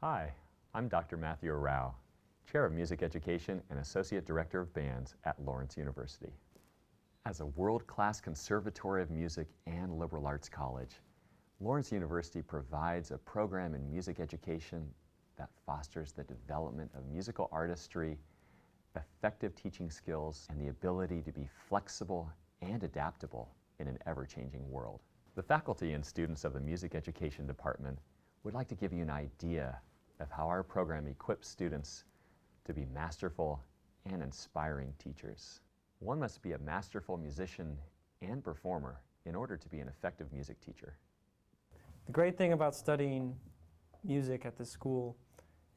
Hi, I'm Dr. Matthew Rao, Chair of Music Education and Associate Director of Bands at Lawrence University. As a world-class conservatory of music and liberal arts college, Lawrence University provides a program in music education that fosters the development of musical artistry, effective teaching skills, and the ability to be flexible and adaptable in an ever-changing world. The faculty and students of the Music Education Department would like to give you an idea of how our program equips students to be masterful and inspiring teachers. One must be a masterful musician and performer in order to be an effective music teacher. The great thing about studying music at this school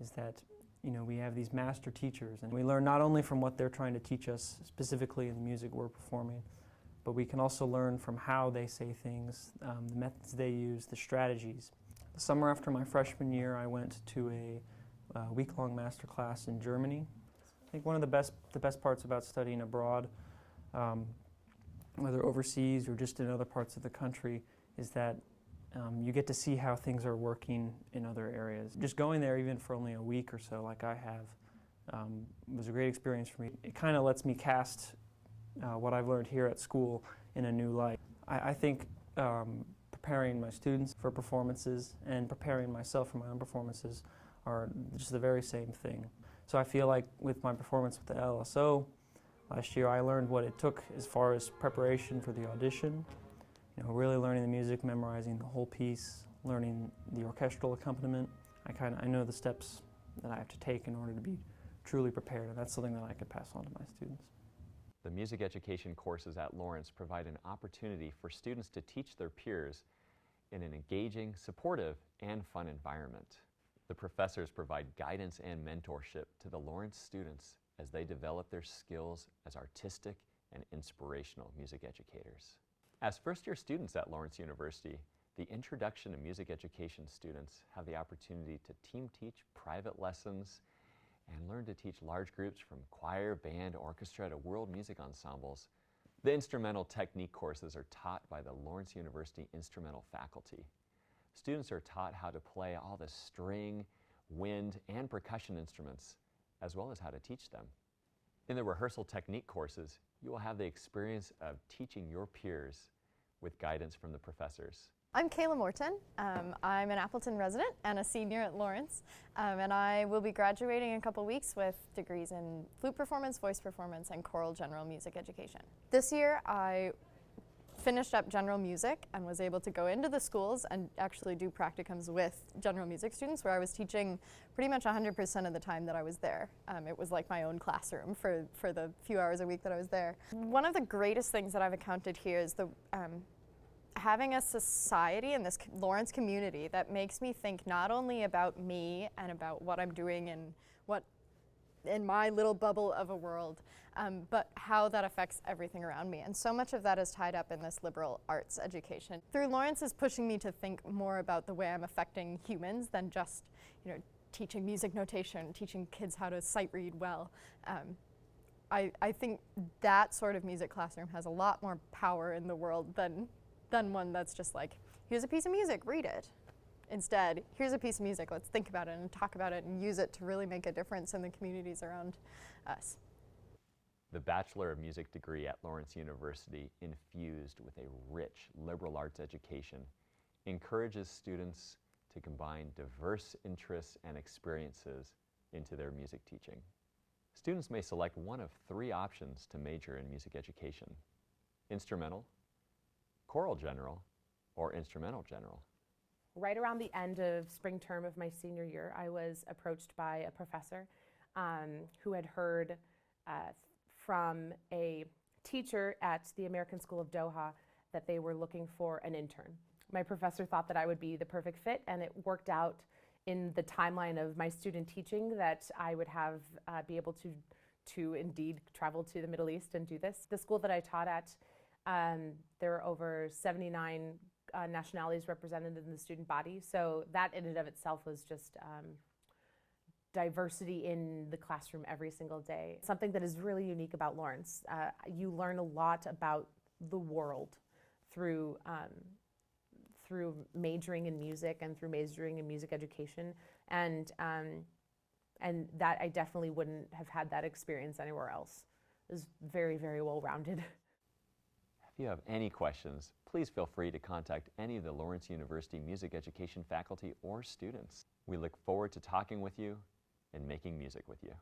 is that we have these master teachers, and we learn not only from what they're trying to teach us specifically in the music we're performing, but we can also learn from how they say things, the methods they use, the strategies. The summer after my freshman year, I went to a week-long master class in Germany. I think one of the best parts about studying abroad, whether overseas or just in other parts of the country, is that you get to see how things are working in other areas. Just going there even for only a week or so, like I have, was a great experience for me. It kind of lets me cast what I've learned here at school in a new light. I think preparing my students for performances and preparing myself for my own performances are just the very same thing. So I feel like with my performance with the LSO last year, I learned what it took as far as preparation for the audition, really learning the music, memorizing the whole piece, learning the orchestral accompaniment. I know the steps that I have to take in order to be truly prepared, and that's something that I could pass on to my students. The music education courses at Lawrence provide an opportunity for students to teach their peers in an engaging, supportive, and fun environment. The professors provide guidance and mentorship to the Lawrence students as they develop their skills as artistic and inspirational music educators. As first-year students at Lawrence University, the Introduction to Music Education students have the opportunity to team teach private lessons and learn to teach large groups from choir, band, orchestra to world music ensembles. The instrumental technique courses are taught by the Lawrence University instrumental faculty. Students are taught how to play all the string, wind, and percussion instruments, as well as how to teach them. In the rehearsal technique courses, you will have the experience of teaching your peers with guidance from the professors. I'm Kayla Morton. I'm an Appleton resident and a senior at Lawrence, and I will be graduating in a couple weeks with degrees in flute performance, voice performance, and choral general music education. This year I finished up general music and was able to go into the schools and actually do practicums with general music students, where I was teaching pretty much 100% of the time that I was there. It was like my own classroom for the few hours a week that I was there. One of the greatest things that I've encountered here is having a society in this Lawrence community that makes me think not only about me and about what I'm doing and what in my little bubble of a world, but how that affects everything around me. And so much of that is tied up in this liberal arts education. Through Lawrence is pushing me to think more about the way I'm affecting humans than just, teaching music notation, teaching kids how to sight read well. I think that sort of music classroom has a lot more power in the world than one that's just like, here's a piece of music, read it. Instead, here's a piece of music, let's think about it and talk about it and use it to really make a difference in the communities around us. The Bachelor of Music degree at Lawrence University, infused with a rich liberal arts education, encourages students to combine diverse interests and experiences into their music teaching. Students may select one of 3 options to major in music education: instrumental, choral general, or instrumental general. Right around the end of spring term of my senior year, I was approached by a professor who had heard from a teacher at the American School of Doha that they were looking for an intern. My professor thought that I would be the perfect fit, and it worked out in the timeline of my student teaching that I would be able to indeed travel to the Middle East and do this. The school that I taught at, there are over 79 nationalities represented in the student body, so that in and of itself was just diversity in the classroom every single day. Something that is really unique about Lawrence. You learn a lot about the world through through majoring in music and through majoring in music education, and that I definitely wouldn't have had that experience anywhere else. It was very, very well-rounded. If you have any questions, please feel free to contact any of the Lawrence University music education faculty or students. We look forward to talking with you and making music with you.